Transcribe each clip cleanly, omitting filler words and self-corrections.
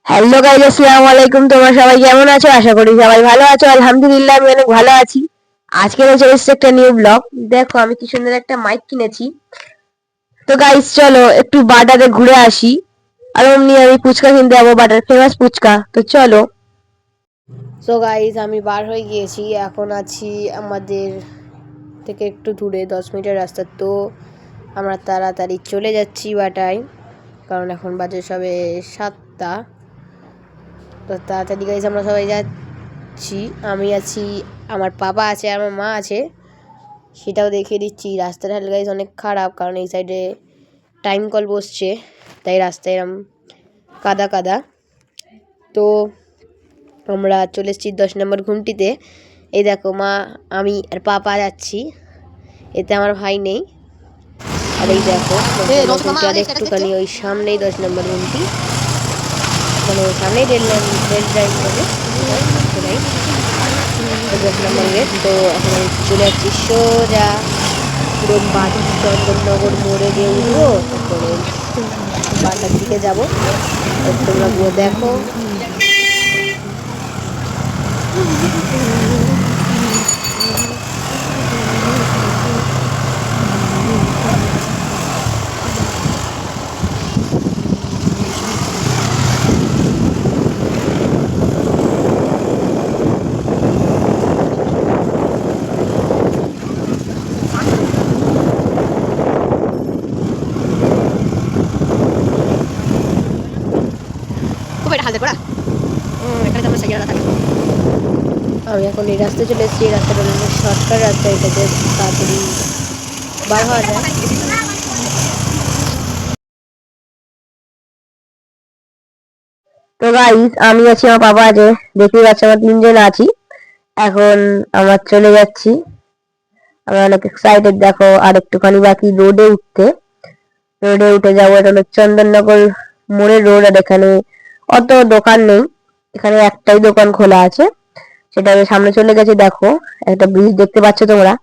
Hello guys, আসসালামু আলাইকুম। তোমরা সবাই কেমন আছো? আশা করি সবাই ভালো আছো। আলহামদুলিল্লাহ, আমি অনেক ভালো আছি। আজকে চলে এসেছে একটা নিউ ব্লগ। দেখো, আমি কি সুন্দর একটা মাইক কিনেছি। তো গাইস, চলো একটু বাটারে ঘুরে আসি। আর অমনি আমি ফুচকা কিনতে যাবো, বাটার ফেমাস ফুচকা। তো চলো। সো গাইস, আমি বার হয়ে গিয়েছি। এখন আছি আমাদের থেকে একটু দূরে, 10 মিনিটের রাস্তা। তো আমরা তাড়াতাড়ি চলে যাচ্ছি বাটায়, কারণ এখন বাজে সবে 7টা। তো তাড়াতাড়ি গাইজ আমরা সবাই যাচ্ছি। আমি আছি, আমার বাবা আছে, আমার মা আছে। সেটাও দেখিয়ে দিচ্ছি। রাস্তাটা গাইজ অনেক খারাপ, কারণ এই সাইডে টাইম কল বসছে, তাই রাস্তায় এরম কাদা কাদা। তো আমরা চলে এসেছি 10 নম্বর ঘুমটিতে। এই দেখো, মা, আমি আর পাপা যাচ্ছি। এতে আমার ভাই নেই। আর এই দেখো, আর একটুখানি ওই সামনেই 10 নম্বর ঘুমটি, মানে সামনেই রেল লাইন বলে। তো এখন আমি চলে যাচ্ছি সোজা পুরো চন্দননগর মোড়ে গিয়ে উঠবো, তারপরে বাটার দিকে যাবো। তোমরা গিয়ে দেখো। আমি এখন এই রাস্তায় চলে এসেছি। এই রাস্তাটা শর্টকাট রাস্তা, এটাতে তাড়াতাড়ি বার হওয়া যায়। তো গাইস, আমি আছি, আমার বাবা আছে, দেখতেই পাচ্ছি আমরা 3 জন আছি। এখন আমরা চলে যাচ্ছি। আমি অনেক এক্সাইটেড। দেখো, আর একটুখানি বাকি রোডে উঠতে। রোডে উঠে যাবো। এটা হলো চন্দননগর মোড়ের রোড। আর এখানে অত দোকান নেই, এখানে একটাই দোকান খোলা আছে, সেটা আমি সামনে চলে গেছি। দেখো, একটা ব্রিজ দেখতে পাচ্ছ তোমরা।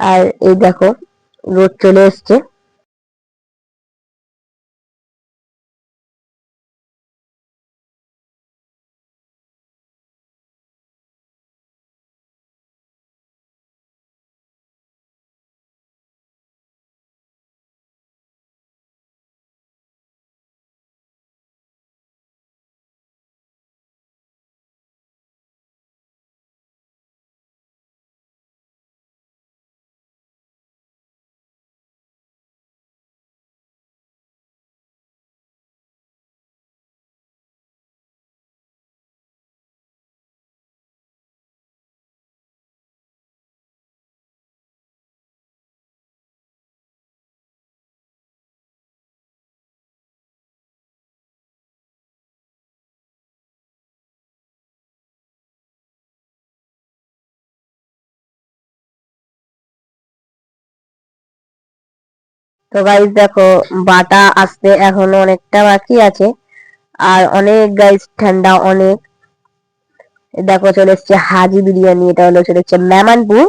আর এই দেখো, রোড চলে এসছে। তো গাইস দেখো, বাটা আসতে এখনো অনেকটা বাকি আছে। আর অনেক গাইস ঠান্ডা অনেক। দেখো, চলে এসছে হাজি বিরিয়ানি। এটা হলো চলে এসছে মেমানপুর।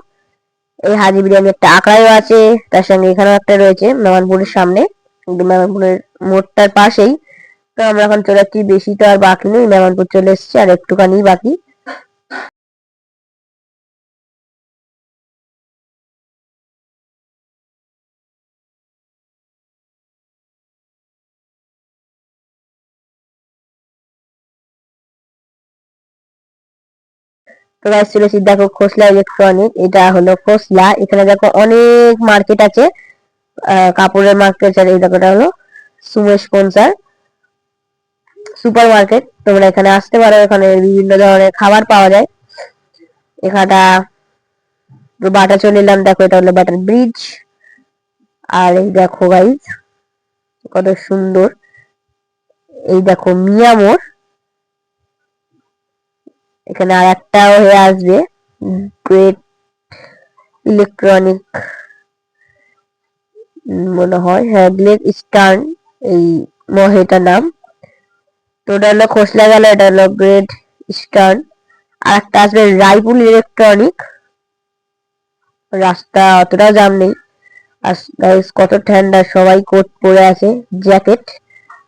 এই হাজি বিরিয়ানি একটা আঁকড়াও আছে, তার সঙ্গে এখানেও একটা রয়েছে মেমানপুরের সামনে, মেমানপুরের মোড়টার পাশেই। তো আমরা এখন চলে যাচ্ছি। বেশি তো আর বাকি নেই, মেমানপুর চলে এসছে, আর একটুখানি বাকি। তো গাইস, চলেছি। দেখো, খোসলা ইলেকট্রনিক। এটা হলো খোসলা। এখানে দেখো অনেক মার্কেট আছে, কাপড়ের মার্কেট। আর এই দেখো, এটা হলো সুমো স্পন্সর সুপার মার্কেট। তোমরা এখানে আসতে পারো, এখানে বিভিন্ন ধরনের খাবার পাওয়া যায়। এখানটা বাটা চলে এলাম। দেখো, এটা হলো বাটার ব্রিজ। আর এই দেখো গাইস, কত সুন্দর। এই দেখো মিয়ামোর। এখানে আর একটাও হয়ে আসবে, গ্রেট ইলেকট্রনিক মনে হয়, হ্যাঁ, গ্রেট ইস্টার্ন, এই মহেটার নাম। তো ওটা হলো খোসলা গেল, এটা হলো গ্রেট ইস্টার্ন। আর একটা আসবে রায়পুর ইলেকট্রনিক। রাস্তা অতটাও জাম নেই। আর গাইস, কত ঠান্ডা, সবাই কোট পরে আছে, জ্যাকেট।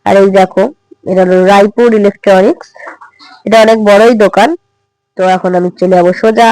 আর এই দেখো, এটা হলো রায়পুর ইলেকট্রনিক্স। এটা অনেক বড়ই দোকান। তো এখন আমি চলে যাবো সোজা।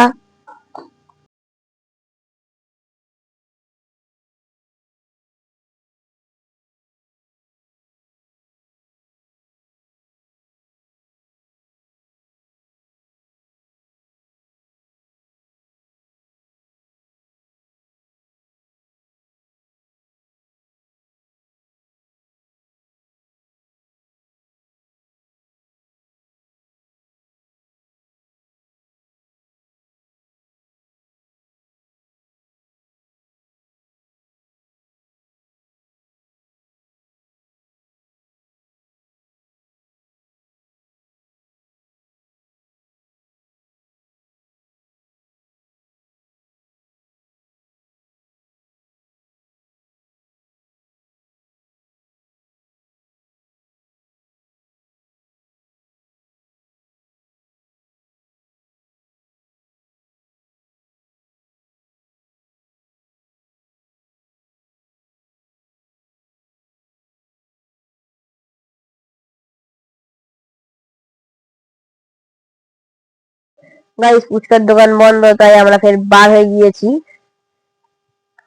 গাইস ফুচকার দোকান বন্ধ, তাই আমরা ফের বার হয়ে গিয়েছি।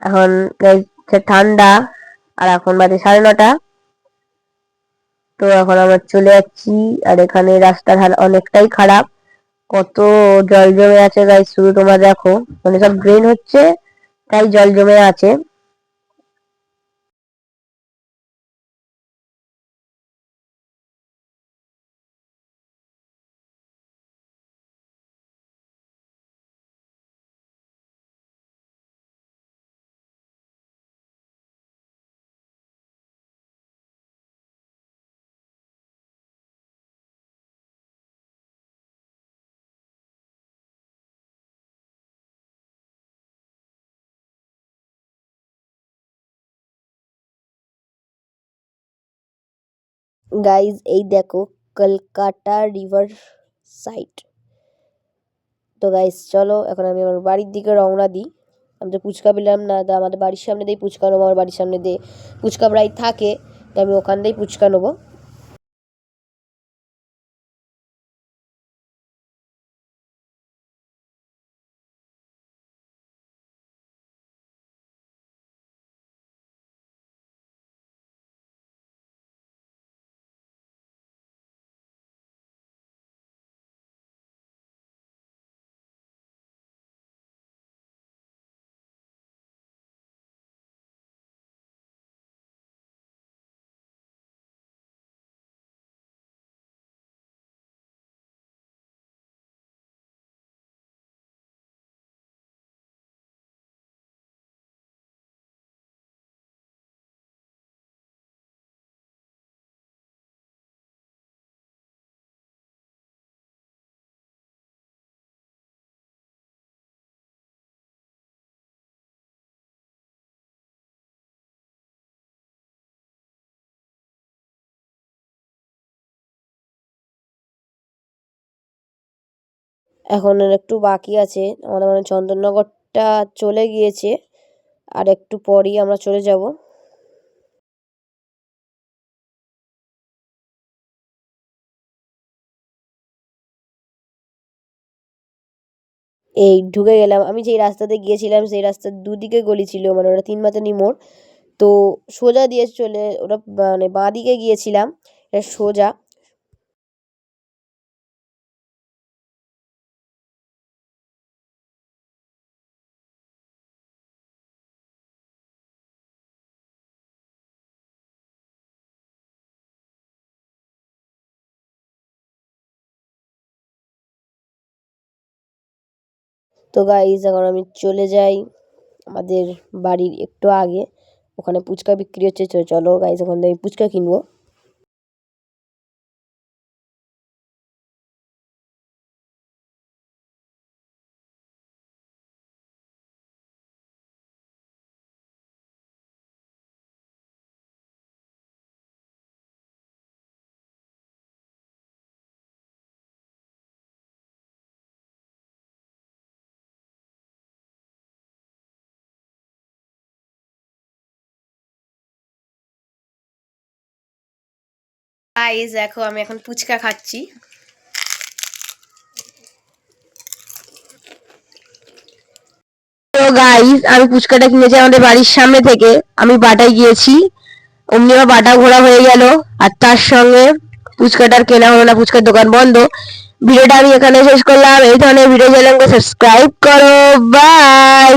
এখন গাইস ঠান্ডা, আর এখন বাজে 9:30। তো এখন আমরা চলে যাচ্ছি। আর এখানে রাস্তার হাল অনেকটাই খারাপ, কত জল জমে আছে গাইস, শুধু তোমরা দেখো। মানে সব ড্রেন হচ্ছে, তাই জল জমে আছে। গাইজ এই দেখো কলকাতা রিভার সাইড। তো গাইজ চলো এখন আমি আমার বাড়ির দিকে রওনা দিই। আমি তো ফুচকা পেলাম না, তা আমাদের বাড়ির সামনে দিয়ে ফুচকা নেবো। আমার বাড়ির সামনে দিয়ে ফুচকা প্রায় থাকে, তো আমি ওখান দিয়েই ফুচকা নেবো। এখন আর একটু বাকি আছে, আমাদের মানে চন্দননগরটা চলে গিয়েছে, আর একটু পরই আমরা চলে যাব। এই ঢুকে গেলাম। আমি যেই রাস্তাতে গিয়েছিলাম সেই রাস্তার দুদিকে গলি ছিল, মানে ওটা 3 মাথানি মোড়। তো সোজা দিয়ে চলে ওটা মানে বাঁ দিকে গিয়েছিলাম, এটা সোজা। তো গাইজ এখন আমি চলে যাই আমাদের বাড়ির একটু আগে, ওখানে ফুচকা বিক্রি হচ্ছে। তো চলো গাইজ ওখান থেকে ফুচকা কিনবো। গাইস দেখো আমি এখন ফুচকা খাচ্ছি। তো গাইস আমি ফুচকাটা কিনেছি আমাদের বাড়ির সামনে থেকে, আমি বাটায় গিয়েছি, অমনি আমার বাটা ঘোরা হয়ে গেল, আর তার সঙ্গে ফুচকাটার কেনা হলো না, ফুচকার দোকান বন্ধ। ভিডিওটা আমি এখানে শেষ করলাম। এই ধরনের ভিডিও চ্যানেলকে সাবস্ক্রাইব করো। বাই।